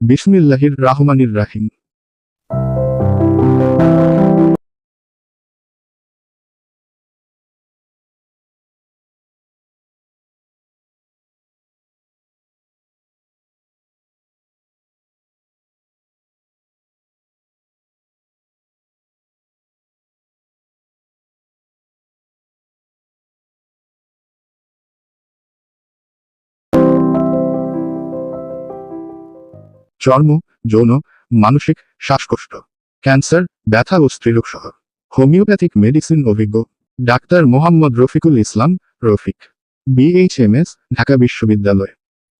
বিসমিল্লাহির রাহমানির রাহিম। চর্ম, যৌন, মানসিক, শ্বাসকষ্ট, ক্যান্সার, ব্যথা ও স্ত্রীরোগ সহ হোমিওপ্যাথিক মেডিসিন অভিজ্ঞ ডাক্তার মোহাম্মদ রফিকুল ইসলাম, রফিক, BHMS, ঢাকা বিশ্ববিদ্যালয়,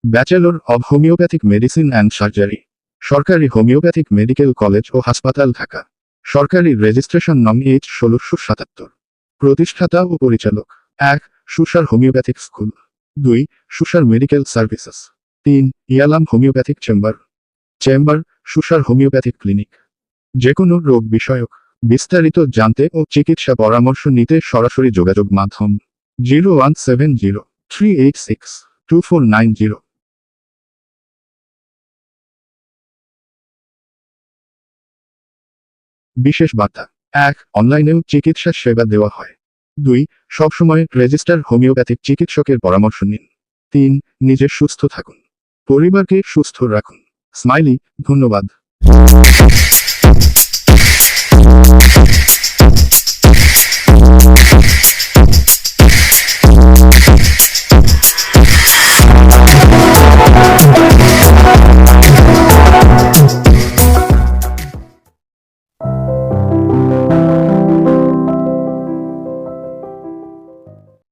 bachelor of homeopathic medicine and surgery, সরকারি হোমিওপ্যাথিক মেডিকেল কলেজ ও হাসপাতাল ঢাকা, সরকারি রেজিস্ট্রেশন নং H1677, প্রতিষ্ঠাতা ও পরিচালক 1. সুসার homeopathic school, 2. সুসার medical services, 3. ইয়ালাম homeopathic chamber, সুসার homeopathic clinic. যে কোনো রোগ বিষয়ক বিস্তারিত জানতে ও চিকিৎসা পরামর্শ নিতে সরাসরি যোগাযোগ মাধ্যম 01703862490। বিশেষ বার্তা 1. অনলাইনেও চিকিৎসা সেবা দেওয়া হয়। 2. সবসময় রেজিস্টার হোমিওপ্যাথিক চিকিৎসকের পরামর্শ নিন। 3. নিজে সুস্থ থাকুন, পরিবারকে সুস্থ রাখুন। স্মাইলি, ধন্যবাদ।